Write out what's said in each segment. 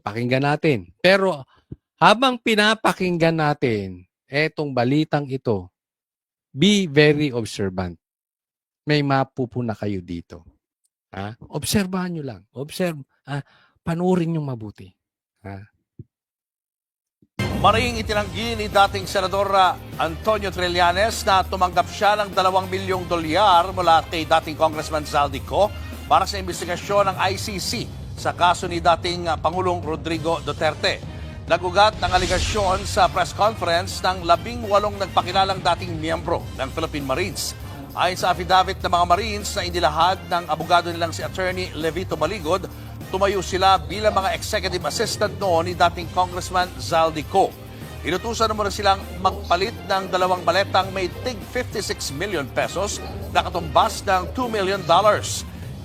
Pakinggan natin. Pero habang pinapakinggan natin etong balitang ito, be very observant. May mapupuna kayo dito. Obserbahan nyo lang. Panuorin nyo mabuti. Maring itinanggi ni dating Senador Antonio Trillanes na tumanggap siya ng 2 milyong dolyar mula kay dating Congressman Zaldico para sa investigasyon ng ICC sa kaso ni dating Pangulong Rodrigo Duterte. Nagugat ng aligasyon sa press conference ng 18 nagpakilalang dating miyembro ng Philippine Marines. Ayon sa affidavit ng mga Marines na inilahad ng abogado nilang si Attorney Levito Maligod, tumayo sila bilang mga executive assistant noon ni dating Congressman Zaldico. Inutusan naman silang magpalit ng 2 maletang may tig 56 million pesos na katumbas ng $2 million.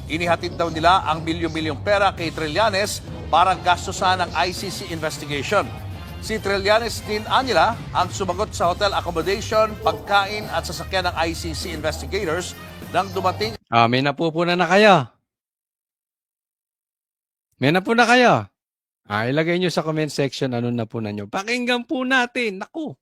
Inihatid daw nila ang milyon-milyong pera kay Trillanes para gastusan ng ICC investigation. Si Trillanes din nila ang sumagot sa hotel accommodation, pagkain at sasakyan ng ICC investigators nang dumating. May napupuna na kayo. May napuna kayo. Ilagay nyo sa comment section ano napuna nyo. Pakinggan po natin. Naku.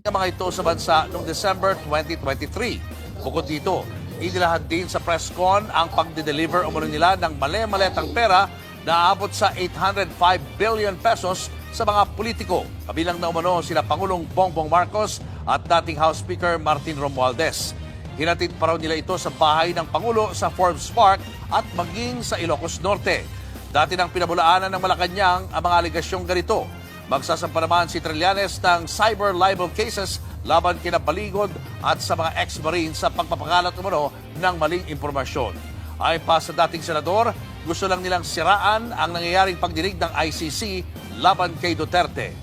Ang mga ito sa bansa noong December 2023. Bukod dito, inilahad din sa press con ang pagde-deliver umano nila ng mali-maletang pera na aabot sa 805 billion pesos sa mga politiko. Kabilang na umano sila Pangulong Bongbong Marcos at dating House Speaker Martin Romualdez. Hinatid pa raw nila ito sa bahay ng Pangulo sa Forbes Park at maging sa Ilocos Norte. Dati nang pinabulaanan ng Malacanang ang mga aligasyong ganito. Magsasampa naman si Trillanes ng cyber libel cases laban kina Baligod at sa mga ex-marines sa pagpapakalat umano ng maling impormasyon. Ayon pa sa dating senador, gusto lang nilang siraan ang nangyayaring pagdinig ng ICC laban kay Duterte.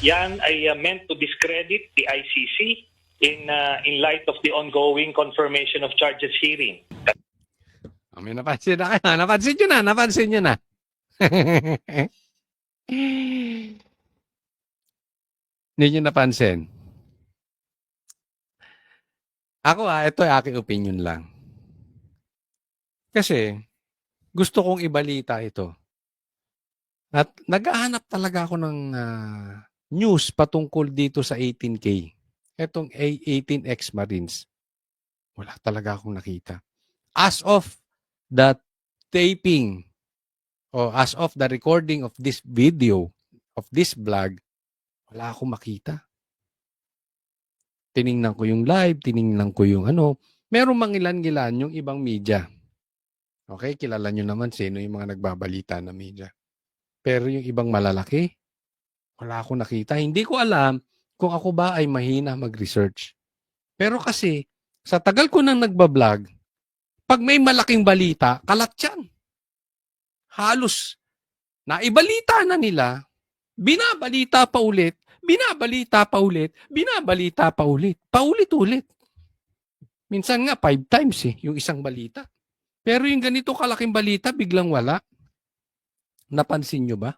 Yan ay meant to discredit the ICC in light of the ongoing confirmation of charges hearing. May napansin na kayo. Napansin nyo na. Hindi nyo napansin. Ako ito ay aking opinion lang. Kasi gusto kong ibalita ito. At naghahanap talaga ako ng news patungkol dito sa 18K. Etong 18 ex-Marines. Wala talaga akong nakita. As of the taping o as of the recording of this video, of this vlog, wala akong makita. Tiningnan ko yung live, tiningnan ko yung meron mang ilan-ilan yung ibang media. Okay, kilala nyo naman sino yung mga nagbabalita na media. Pero yung ibang malalaki, wala akong nakita. Hindi ko alam kung ako ba ay mahina mag-research. Pero kasi, sa tagal ko nang nagbablog, pag may malaking balita, kalat yan. Halos, naibalita na nila, binabalita pa ulit, paulit-ulit. Minsan nga, 5 times yung isang balita. Pero yung ganito kalaking balita, biglang wala. Napansin nyo ba?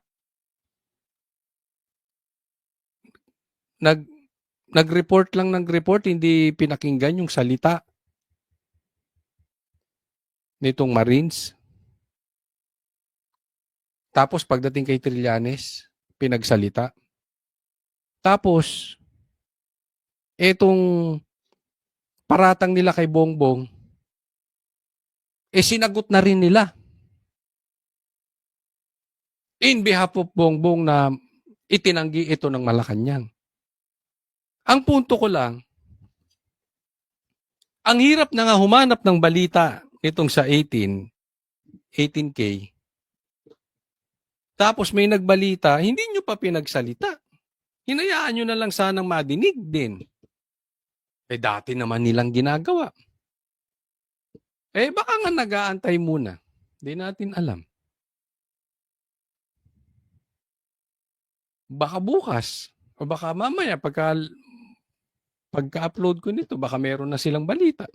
Nag-report lang hindi pinakinggan yung salita nitong Marines. Tapos pagdating kay Trillanes, pinagsalita. Tapos, etong paratang nila kay Bongbong, sinagot na rin nila. In behalf of Bongbong na itinanggi ito ng Malacanang. Ang punto ko lang, ang hirap na nga humanap ng balita itong sa 18K. Tapos may nagbalita, hindi nyo pa pinagsalita. Hinayaan nyo na lang sanang madinig din. Dati naman nilang ginagawa. Baka nga nag-aantay muna. Hindi natin alam. Baka bukas. O baka mamaya pagka-upload ko nito, baka meron na silang balita.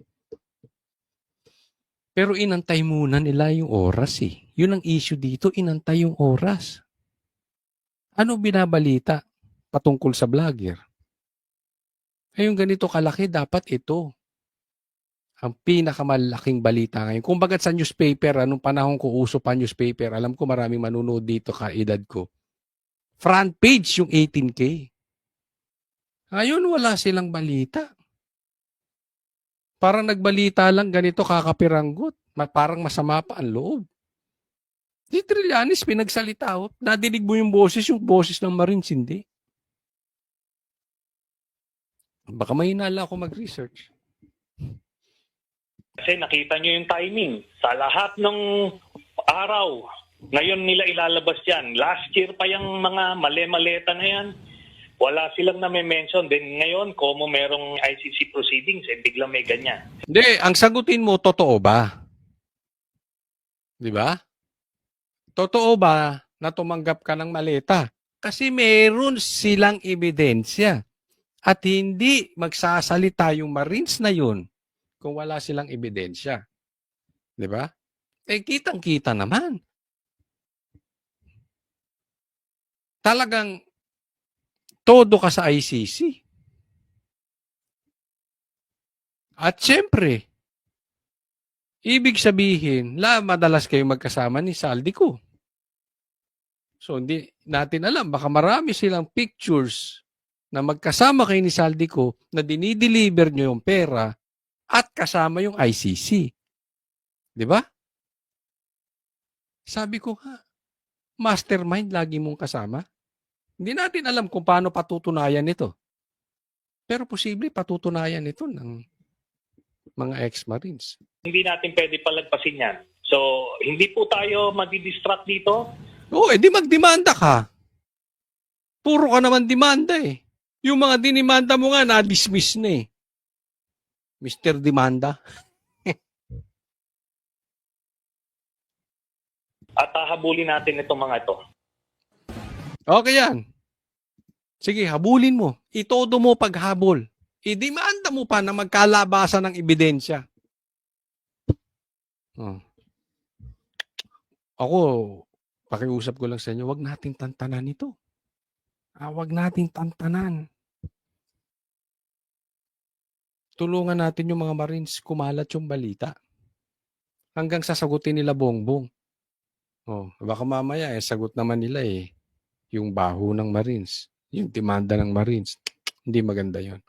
Pero inantay muna nila yung oras Yun ang issue dito, inantay yung oras. Ano binabalita patungkol sa vlogger? Yung ganito kalaki, dapat ito. Ang pinakamalaking balita ngayon. Kung bagat sa newspaper, anong panahon ko uso pa newspaper, alam ko maraming manunood dito kaedad ko. Front page yung 18K. Ngayon wala silang balita. Parang nagbalita lang ganito kakapiranggot. Parang masama pa ang loob. Si Trillanes pinagsalita. Nadinig mo yung boses ng Marines, hindi. Baka may hinala ako mag-research. Kasi nakita nyo yung timing. Sa lahat ng araw, ngayon nila ilalabas yan. Last year pa yung mga male-maleta na yan. Wala silang na-mention. Then ngayon, kung merong ICC proceedings, biglang may ganyan. Hindi, ang sagutin mo, totoo ba? Di ba? Totoo ba na tumanggap ka ng maleta? Kasi meron silang ebidensya. At hindi magsasalita yung Marines na yun kung wala silang ebidensya. Di ba? Kitang-kita naman. Talagang todo ka sa ICC. At syempre, ibig sabihin, madalas kayo magkasama ni Saldico. So, hindi natin alam. Baka marami silang pictures na magkasama kayo ni Saldico na dinideliver nyo yung pera at kasama yung ICC. Di ba? Sabi ko nga, mastermind lagi mong kasama. Hindi natin alam kung paano patutunayan ito. Pero posible patutunayan ito ng mga ex-Marines. Hindi natin pwede palagpasin yan. So, hindi po tayo madidistract dito. Oo, di magdemanda ka. Puro ka naman demanda eh. Yung mga dinimanda mo nga, na-dismiss na eh. Mr. Demanda. At hahabulin natin itong mga ito. Okay yan. Sige, habulin mo. Itodo mo paghabol. Idemanda mo pa na magkalabasan ng ebidensya. Oh. Ako, pakiusap ko lang sa inyo, wag nating tantanan ito. Wag nating tantanan. Tulungan natin yung mga Marines kumalat yung balita. Hanggang sasagutin nila Bongbong. Oh, baka mamaya sagot naman nila yung baho ng Marines, yung demanda ng Marines. Hindi maganda 'yon.